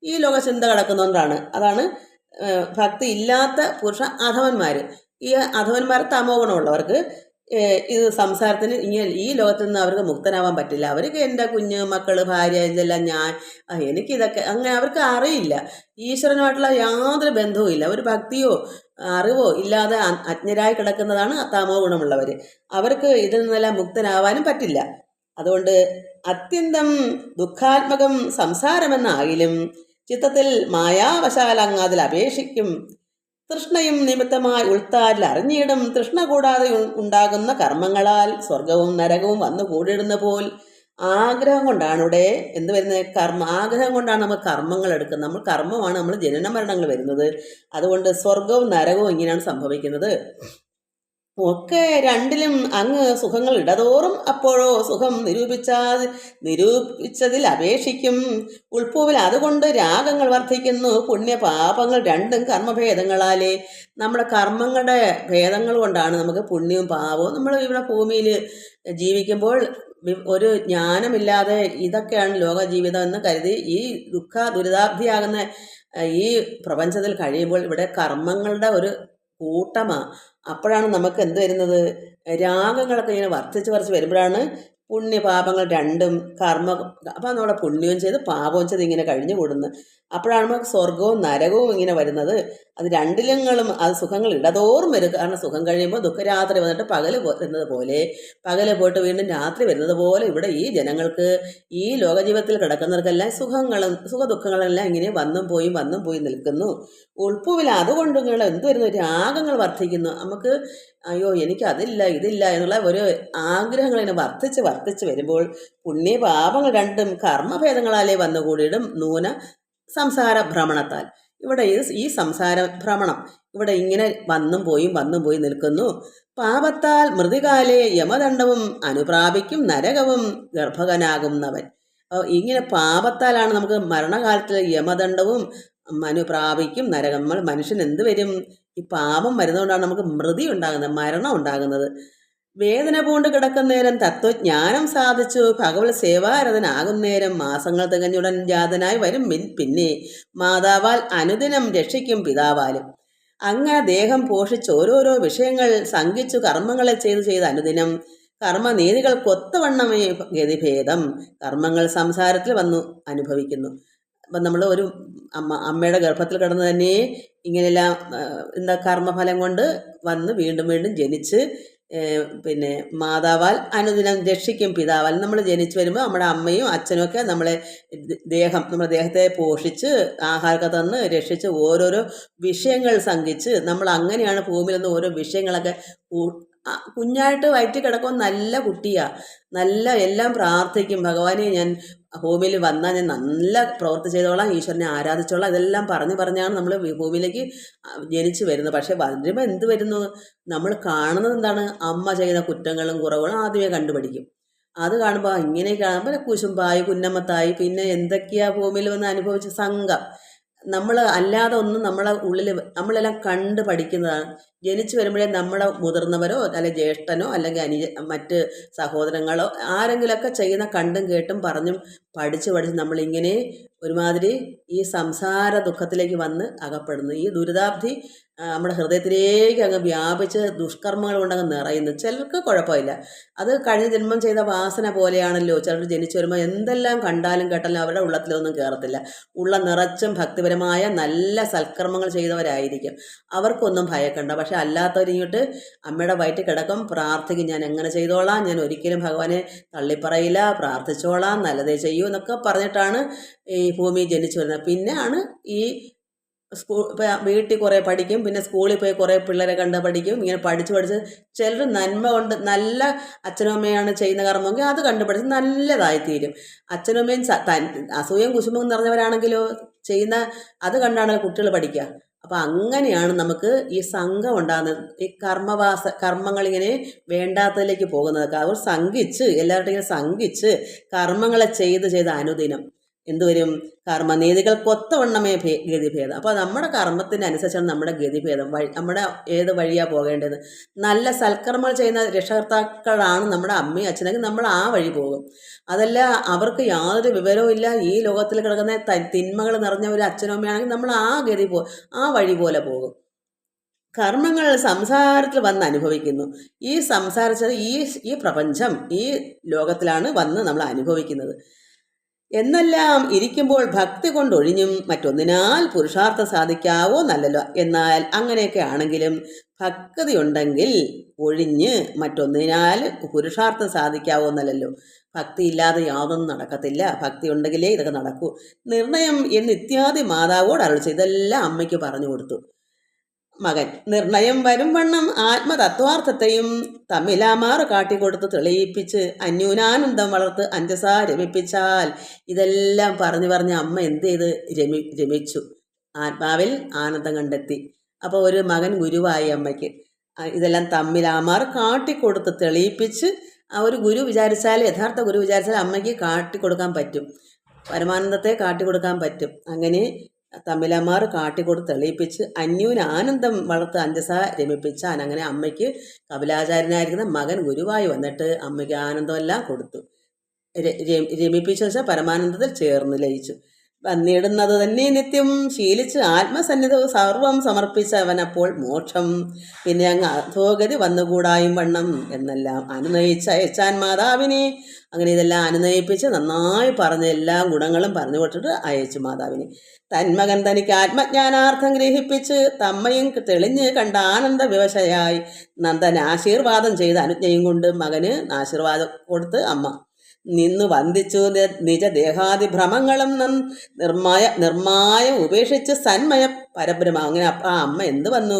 ഈ ലോകചിന്ത കിടക്കുന്നതുകൊണ്ടാണ്. അതാണ് ഭക്തി ഇല്ലാത്ത പുരുഷ അധമന്മാർ. ഈ അധമന്മാർ തമോ ഗുണമുള്ളവർക്ക് ഇത് സംസാരത്തിന് ഈ ലോകത്തിൽ നിന്ന് അവർക്ക് മുക്തനാവാൻ പറ്റില്ല. അവർക്ക് എൻ്റെ കുഞ്ഞ് മക്കൾ ഭാര്യ ഇതെല്ലാം എനിക്കിതൊക്കെ അങ്ങനെ അവർക്ക് അറിയില്ല. ഈശ്വരനുമായിട്ടുള്ള യാതൊരു ബന്ധവും ഇല്ല. ഒരു ഭക്തിയോ അറിവോ ഇല്ലാതെ അജ്ഞരായി കിടക്കുന്നതാണ് തമോ ഗുണമുള്ളവർ. അവർക്ക് ഇതിൽ നിന്നെല്ലാം മുക്തനാവാനും പറ്റില്ല. അതുകൊണ്ട് അത്യന്തം ദുഃഖാത്മകം സംസാരമെന്നാകിലും ചിത്തത്തിൽ മായാവശാലങ്ങാതിൽ അപേക്ഷിക്കും. തൃഷ്ണയും നിമിത്തമായി ഉൾത്താരിൽ അറിഞ്ഞിടും. തൃഷ്ണ കൂടാതെ ഉണ്ടാകുന്ന കർമ്മങ്ങളാൽ സ്വർഗവും നരകവും വന്നു കൂടിയിടുന്ന പോൽ. ആഗ്രഹം കൊണ്ടാണ് ഇവിടെ എന്ത് വരുന്നത്? ആഗ്രഹം കൊണ്ടാണ് നമ്മൾ കർമ്മങ്ങൾ എടുക്കുന്നത്. നമ്മൾ കർമ്മമാണ് നമ്മൾ ജനന മരണങ്ങൾ വരുന്നത്. അതുകൊണ്ട് സ്വർഗവും നരകവും ഇങ്ങനെയാണ് സംഭവിക്കുന്നത്. ഒക്കെ രണ്ടിലും അങ്ങ് സുഖങ്ങൾ ഇടതോറും അപ്പോഴോ സുഖം നിരൂപിച്ചതിൽ അപേക്ഷിക്കും. ഉൾപ്പൂവിൽ അതുകൊണ്ട് രാഗങ്ങൾ വർദ്ധിക്കുന്നു. പുണ്യപാപങ്ങൾ രണ്ടും കർമ്മഭേദങ്ങളാലേ. നമ്മുടെ കർമ്മങ്ങളുടെ ഭേദങ്ങൾ കൊണ്ടാണ് നമുക്ക് പുണ്യവും പാപവും. നമ്മൾ ഇവിടെ ഭൂമിയിൽ ജീവിക്കുമ്പോൾ ഒരു ജ്ഞാനമില്ലാതെ ഇതൊക്കെയാണ് ലോക ജീവിതം എന്ന് കരുതി ഈ ദുരിതാബ്ധിയാകുന്ന ഈ പ്രപഞ്ചത്തിൽ കഴിയുമ്പോൾ ഇവിടെ കർമ്മങ്ങളുടെ ഒരു കൂട്ടമാണ്. അപ്പോഴാണ് നമുക്ക് എന്ത് വരുന്നത്? രാഗങ്ങളൊക്കെ ഇങ്ങനെ വർദ്ധിച്ച് വരുമ്പോഴാണ് പുണ്യപാപങ്ങൾ രണ്ടും അപ്പം നമ്മുടെ പുണ്യവും ചെയ്ത് പാപവും ചെയ്ത് ഇങ്ങനെ കഴിഞ്ഞു കൂടുന്നത്. അപ്പോഴാണ് നമുക്ക് സ്വർഗവും നരകവും ഇങ്ങനെ വരുന്നത്. അത് രണ്ടിലങ്ങളും അത് സുഖങ്ങൾ ഇടതോറും വരും. കാരണം സുഖം കഴിയുമ്പോൾ ദുഃഖരാത്രി വന്നിട്ട് പകല് വരുന്നത് പോലെ, പകല് പോയിട്ട് വീണ്ടും രാത്രി വരുന്നത് പോലെ ഇവിടെ ഈ ജനങ്ങൾക്ക്, ഈ ലോകജീവിതത്തിൽ കിടക്കുന്നവർക്കെല്ലാം സുഖങ്ങളും സുഖദുഃഖങ്ങളെല്ലാം ഇങ്ങനെ വന്നും പോയി നിൽക്കുന്നു. ഉൾപ്പുവിൽ അതുകൊണ്ട് നിങ്ങൾ എന്ത് വരുന്നു, രാഗങ്ങൾ വർദ്ധിക്കുന്നു. നമുക്ക് അയ്യോ എനിക്ക് അതില്ല ഇതില്ല എന്നുള്ള ഒരു ആഗ്രഹങ്ങൾ ഇങ്ങനെ വർദ്ധിച്ച് വരുമ്പോൾ പുണ്യപാപങ്ങൾ രണ്ടും കർമ്മഭേദങ്ങളാലേ വന്നുകൂടിയിടും നൂന സംസാര ഭ്രമണത്താൽ. ഇവിടെ ഈ സംസാര ഭ്രമണം ഇവിടെ ഇങ്ങനെ വന്നും പോയി നിൽക്കുന്നു. പാപത്താൽ മൃതികാലെ യമദണ്ഡവും അനുപ്രാപിക്കും നരകവും ഗർഭകനാകുന്നവൻ. ഇങ്ങനെ പാപത്താലാണ് നമുക്ക് മരണകാലത്തിൽ യമദണ്ഡവും അനുപ്രാപിക്കും നരകം. മനുഷ്യൻ എന്ത് വരും, ഈ പാപം വരുന്നതുകൊണ്ടാണ് നമുക്ക് മൃതി ഉണ്ടാകുന്നത്, മരണം ഉണ്ടാകുന്നത്. വേദന പൂണ്ട് കിടക്കുന്നേരം തത്വജ്ഞാനം സാധിച്ചു ഭഗവത് സേവാരതനാകുന്നേരം മാസങ്ങൾ തികഞ്ഞുടൻ ജാതനായി വരും പിന്നെ മാതാവാൽ അനുദിനം രക്ഷിക്കും പിതാവാലും. അങ്ങനെ ദേഹം പോഷിച്ച് ഓരോരോ വിഷയങ്ങൾ സംഘിച്ചു കർമ്മങ്ങളെ ചെയ്ത് അനുദിനം കർമ്മനീതികൾക്കൊത്തവണ്ണമേ ഗതിഭേദം കർമ്മങ്ങൾ സംസാരത്തിൽ വന്നു അനുഭവിക്കുന്നു. അപ്പം നമ്മൾ ഒരു അമ്മയുടെ ഗർഭത്തിൽ കിടന്ന് തന്നെ ഇങ്ങനെയെല്ലാം കർമ്മഫലം കൊണ്ട് വന്ന് വീണ്ടും ജനിച്ച് പിന്നെ മാതാവാൽ അനുദിനം രക്ഷിക്കും പിതാവാൽ. നമ്മൾ ജനിച്ചു വരുമ്പോൾ നമ്മുടെ അമ്മയും അച്ഛനും ഒക്കെ നമ്മുടെ ദേഹത്തെ പോഷിച്ച് ആഹാരമൊക്കെ തന്ന് രക്ഷിച്ച് ഓരോരോ വിഷയങ്ങൾ സംഘിച്ച് നമ്മൾ അങ്ങനെയാണ് ഭൂമിയിൽ നിന്ന് ഓരോ വിഷയങ്ങളൊക്കെ കുഞ്ഞായിട്ട് വയറ്റിൽ കിടക്കുമ്പോൾ നല്ല കുട്ടിയാണ്, നല്ല എല്ലാം പ്രാർത്ഥിക്കും. ഭഗവാനെ ഞാൻ ഭൂമിയിൽ വന്നാൽ ഞാൻ നല്ല പ്രവൃത്തി ചെയ്തോളാം, ഈശ്വരനെ ആരാധിച്ചോളാം, ഇതെല്ലാം പറഞ്ഞാണ് നമ്മൾ ഭൂമിയിലേക്ക് ജനിച്ചു വരുന്നത്. പക്ഷേ വരുമ്പോൾ എന്ത് വരുന്നു, നമ്മൾ കാണുന്നത് എന്താണ്, അമ്മ ചെയ്യുന്ന കുറ്റങ്ങളും കുറവുകളും ആദ്യമേ കണ്ടുപിടിക്കും. അത് കാണുമ്പോൾ ഇങ്ങനെ കാണുമ്പോൾ കുശുമ്പായി കുന്നമ്മത്തായി പിന്നെ എന്തൊക്കെയാ ഭൂമിയിൽ വന്ന് അനുഭവിച്ച സംഘം. നമ്മൾ അല്ലാതെ ഒന്നും നമ്മളെ ഉള്ളിൽ നമ്മളെല്ലാം കണ്ട് പഠിക്കുന്നതാണ്. ജനിച്ചു വരുമ്പോഴേ നമ്മുടെ മുതിർന്നവരോ അല്ലെങ്കിൽ ജ്യേഷ്ഠനോ അല്ലെങ്കിൽ മറ്റ് സഹോദരങ്ങളോ ആരെങ്കിലുമൊക്കെ ചെയ്യുന്ന കണ്ടും കേട്ടും പറഞ്ഞും പഠിച്ച് നമ്മളിങ്ങനെ ഒരുമാതിരി ഈ സംസാര ദുഃഖത്തിലേക്ക് വന്ന് അകപ്പെടുന്നു. ഈ ദുരിതാബ്ധി നമ്മുടെ ഹൃദയത്തിലേക്ക് അങ്ങ് വ്യാപിച്ച് ദുഷ്കർമ്മങ്ങൾ കൊണ്ടങ്ങ് നിറയുന്നു. ചിലർക്ക് കുഴപ്പമില്ല, അത് കഴിഞ്ഞ ജന്മം ചെയ്ത വാസന പോലെയാണല്ലോ. ചിലർ ജനിച്ചു വരുമ്പോൾ എന്തെല്ലാം കണ്ടാലും കേട്ടാലും അവരുടെ ഉള്ളത്തിലൊന്നും കയറത്തില്ല. ഉള്ള നിറച്ചും ഭക്തിപരമായ നല്ല സൽക്കർമ്മങ്ങൾ ചെയ്തവരായിരിക്കും, അവർക്കൊന്നും ഭയക്കണ്ട. പക്ഷെ അല്ലാത്തവരിങ്ങോട്ട് അമ്മയുടെ വയറ്റിൽ കിടക്കും, പ്രാർത്ഥിക്കും, ഞാൻ എങ്ങനെ ചെയ്തോളാം, ഞാൻ ഒരിക്കലും ഭഗവാനെ തള്ളിപ്പറയില്ല, പ്രാർത്ഥിച്ചോളാം, നല്ലതേ ചെയ്യൂ എന്നൊക്കെ പറഞ്ഞിട്ടാണ് ഈ ഭൂമി ജനിച്ചു വരുന്നത്. പിന്നെയാണ് ഈ വീട്ടിൽ കുറേ പഠിക്കും, പിന്നെ സ്കൂളിൽ പോയി കുറേ പിള്ളേരെ കണ്ട് പഠിക്കും. ഇങ്ങനെ പഠിച്ച് ചിലർ നന്മ കൊണ്ട് നല്ല അച്ഛനും അമ്മയാണ് ചെയ്യുന്ന കർമ്മമെങ്കിൽ അത് കണ്ടുപഠിച്ച് നല്ലതായിത്തീരും. അച്ഛനും അമ്മയും അസൂയം കുശുമ്പം നിറഞ്ഞവരാണെങ്കിലോ ചെയ്യുന്ന അത് കണ്ടാണ് കുട്ടികൾ പഠിക്കുക. അപ്പം അങ്ങനെയാണ് നമുക്ക് ഈ സംഘം ഉണ്ടാകുന്നത്. ഈ കർമ്മങ്ങളിങ്ങനെ വേണ്ടാത്തതിലേക്ക് പോകുന്നത്. അവർ സംഘിച്ച് എല്ലാവരുടെയും ഇങ്ങനെ സംഘിച്ച് കർമ്മങ്ങളെ ചെയ്ത് അനുദിനം എന്തുവരും, കർമ്മനീതികൾക്കൊത്തവണ്ണമേ ഗതിഭേദം. അപ്പോൾ നമ്മുടെ കർമ്മത്തിനനുസരിച്ചാണ് നമ്മുടെ ഗതിഭേദം. നമ്മുടെ ഏത് വഴിയാണ് പോകേണ്ടത്. നല്ല സൽക്കർമ്മങ്ങൾ ചെയ്യുന്ന രക്ഷകർത്താക്കളാണ് നമ്മുടെ അമ്മയും അച്ഛനെങ്കിൽ നമ്മൾ ആ വഴി പോകും. അതല്ല അവർക്ക് യാതൊരു വിവരവും ഇല്ല, ഈ ലോകത്തിൽ കിടക്കുന്ന തിന്മകൾ നിറഞ്ഞ ഒരു അച്ഛനും അമ്മയാണെങ്കിൽ നമ്മൾ ആ വഴി പോലെ പോകും. കർമ്മങ്ങൾ സംസാരത്തിൽ വന്ന് അനുഭവിക്കുന്നു. ഈ സംസാരിച്ചത് ഈ പ്രപഞ്ചം ഈ ലോകത്തിലാണ് വന്ന് നമ്മൾ അനുഭവിക്കുന്നത്. എന്നെല്ലാം ഇരിക്കുമ്പോൾ ഭക്തി കൊണ്ടൊഴിഞ്ഞും മറ്റൊന്നിനാൽ പുരുഷാർത്ഥം സാധിക്കാവോ നല്ലല്ലോ. എന്നാൽ അങ്ങനെയൊക്കെ ആണെങ്കിലും ഭക്തി ഉണ്ടെങ്കിൽ ഒഴിഞ്ഞ് മറ്റൊന്നിനാൽ പുരുഷാർത്ഥം സാധിക്കാവോ എന്നല്ലല്ലോ. ഭക്തി ഇല്ലാതെ യാതൊന്നും നടക്കത്തില്ല, ഭക്തി ഉണ്ടെങ്കിലേ ഇതൊക്കെ നടക്കൂ. നിർണയം എന്ന് ഇത്യാദി മാതാവോട് അരുളിച്ചു. ഇതെല്ലാം അമ്മയ്ക്ക് പറഞ്ഞു കൊടുത്തു. മകൻ നിർണയം വരും വണ്ണം ആത്മതത്വാർത്ഥത്തെയും തമ്മിലാമാറ് കാട്ടിക്കൊടുത്ത് തെളിയിപ്പിച്ച് അന്യൂനാനന്ദം വളർത്ത് അഞ്ചസാ രമിപ്പിച്ചാൽ. ഇതെല്ലാം പറഞ്ഞ് അമ്മ എന്ത് ചെയ്ത് രമിച്ചു, ആത്മാവിൽ ആനന്ദം കണ്ടെത്തി. അപ്പോൾ ഒരു മകൻ ഗുരുവായി അമ്മയ്ക്ക്. ഇതെല്ലാം തമ്മിലാമാർ കാട്ടിക്കൊടുത്ത് തെളിയിപ്പിച്ച് ഒരു ഗുരു വിചാരിച്ചാൽ, യഥാർത്ഥ ഗുരു വിചാരിച്ചാൽ അമ്മയ്ക്ക് കാട്ടിക്കൊടുക്കാൻ പറ്റും, പരമാനന്ദത്തെ കാട്ടിക്കൊടുക്കാൻ പറ്റും. അങ്ങനെ തമ്മിലമാർ കാട്ടിക്കൊടുത്ത് തെളിയിപ്പിച്ച് അന്യൂനാനന്ദം വളർത്ത് അഞ്ചസ രമിപ്പിച്ചാൻ. അങ്ങനെ അമ്മയ്ക്ക് കപിലാചാര്യനായിരിക്കുന്ന മകൻ ഗുരുവായി വന്നിട്ട് അമ്മയ്ക്ക് ആനന്ദമെല്ലാം കൊടുത്തു. രമിപ്പിച്ചു വെച്ചാൽ പരമാനന്ദത്തിൽ ചേർന്ന് ലയിച്ചു. വന്നിടുന്നത് തന്നെ നിത്യം ശീലിച്ച് ആത്മസന്നിധവും സർവം സമർപ്പിച്ചവനപ്പോൾ മോക്ഷം പിന്നെ അങ്ങ് അധോഗതി വന്നുകൂടായും വണ്ണം എന്നെല്ലാം അനുനയിച്ചയച്ചാൻ മാതാവിനെ. അങ്ങനെ ഇതെല്ലാം അനുനയിപ്പിച്ച് നന്നായി പറഞ്ഞ് എല്ലാ ഗുണങ്ങളും പറഞ്ഞു കൊടുത്തിട്ട് അയച്ചു മാതാവിനെ. തന്മകൻ തനിക്ക് ആത്മജ്ഞാനാർത്ഥം ഗ്രഹിപ്പിച്ച് തമ്മയും തെളിഞ്ഞ് കണ്ട ആനന്ദ വിവശയായി നന്ദൻ ആശീർവാദം ചെയ്ത് അനുജ്ഞയും കൊണ്ട് മകന് ആശീർവാദം കൊടുത്ത് അമ്മ നിന്നു വന്ദിച്ചു. നിജദേഹാദിഭ്രമങ്ങളും നിർമ്മായം ഉപേക്ഷിച്ച് സന്മയ പരബ്രഹ്മ. അങ്ങനെ ആ അമ്മ എന്ത് വന്നു,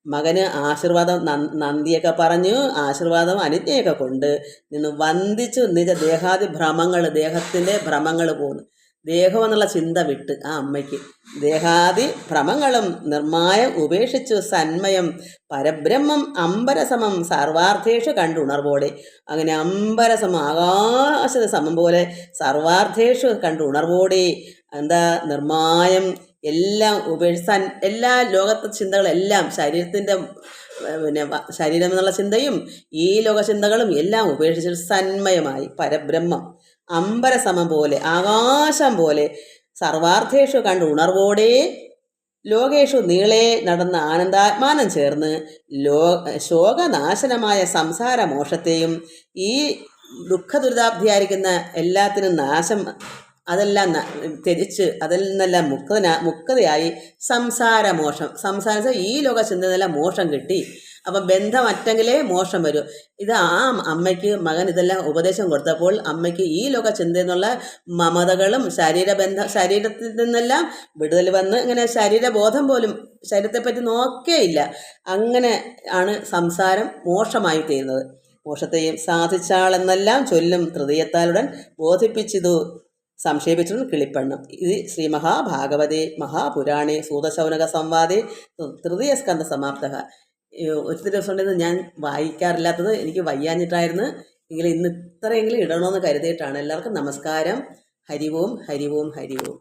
മകന് ആശീർവാദം നന്ദിയൊക്കെ പറഞ്ഞു ആശീർവാദം അനുജ്ഞയൊക്കെ കൊണ്ട് നിന്ന് വന്ദിച്ചു. നിജദേഹാദിഭ്രമങ്ങൾ, ദേഹത്തിൻ്റെ ഭ്രമങ്ങൾ പോകുന്നു. ദേഹം എന്നുള്ള ചിന്ത വിട്ട് ആ അമ്മയ്ക്ക് ദേഹാദി ഭ്രമങ്ങളും നിർമ്മായം ഉപേക്ഷിച്ചു സന്മയം പരബ്രഹ്മം അംബരസമം സർവാർത്ഥേഷു കണ്ടുണർവോടെ. അങ്ങനെ അംബരസമം ആകാശത്തെ സമം പോലെ സർവാർത്ഥേഷു കണ്ടുണർവോടെ എന്താ നിർമ്മായം എല്ലാം ഉപേക്ഷിച്ചാൻ എല്ലാ ലോകത്തെ ചിന്തകളെല്ലാം ശരീരത്തിൻ്റെ പിന്നെ ശരീരം എന്നുള്ള ചിന്തയും ഈ ലോക ചിന്തകളും എല്ലാം ഉപേക്ഷിച്ച് സന്മയമായി പരബ്രഹ്മം അംബരസമം പോലെ ആകാശം പോലെ സർവാർത്ഥേഷു കണ്ട് ഉണർവോടെ ലോകേഷു നീളെ നടന്ന ആനന്ദാത്മാനം ചേർന്ന് ശോകനാശനമായ സംസാരമോക്ഷത്തെയും ഈ ദുഃഖദുരിതാബ്ധിയായിരിക്കുന്ന എല്ലാത്തിനും നാശം അതെല്ലാം ത്യജിച്ച് അതിൽ നിന്നെല്ലാം മുക്തതയായി സംസാരമോക്ഷം. സംസാരം ഈ ലോക ചിന്തയെല്ലാം മോക്ഷം കിട്ടി. അപ്പം ബന്ധമറ്റെങ്കിലേ മോക്ഷം വരും. ഇത് ആ അമ്മയ്ക്ക് മകൻ ഇതെല്ലാം ഉപദേശം കൊടുത്തപ്പോൾ അമ്മയ്ക്ക് ഈ ലോക ചിന്തയെന്നുള്ള മമതകളും ശരീരത്തിൽ നിന്നെല്ലാം വിടുതൽ വന്ന് ഇങ്ങനെ ശരീരബോധം പോലും ശരീരത്തെപ്പറ്റി നോക്കേയില്ല. അങ്ങനെ ആണ് സംസാരം മോക്ഷമായി തീരുന്നത്. മോക്ഷത്തെയും സാധിച്ചാളെന്നെല്ലാം ചൊല്ലും തൃതീയത്താലുടൻ ബോധിപ്പിച്ചിതു സംക്ഷേപിച്ചു കിളിപ്പെണ്ണം. ഇത് ശ്രീ മഹാഭാഗവതേ മഹാപുരാണേ സൂതശൗനക സംവാദേ തൃതീയ സ്കന്ധ സമാപ്ത. ഒത്തിരി ദിവസം ഉണ്ടെന്ന് ഞാൻ വായിക്കാറില്ലാത്തത് എനിക്ക് വയ്യാഞ്ഞിട്ടായിരുന്നു. എങ്കിലും ഇന്ന് ഇത്രയെങ്കിലും ഇടണമെന്ന് കരുതിയിട്ടാണ്. എല്ലാവർക്കും നമസ്കാരം. ഹരി ഓം ഹരി ഓം ഹരി ഓം.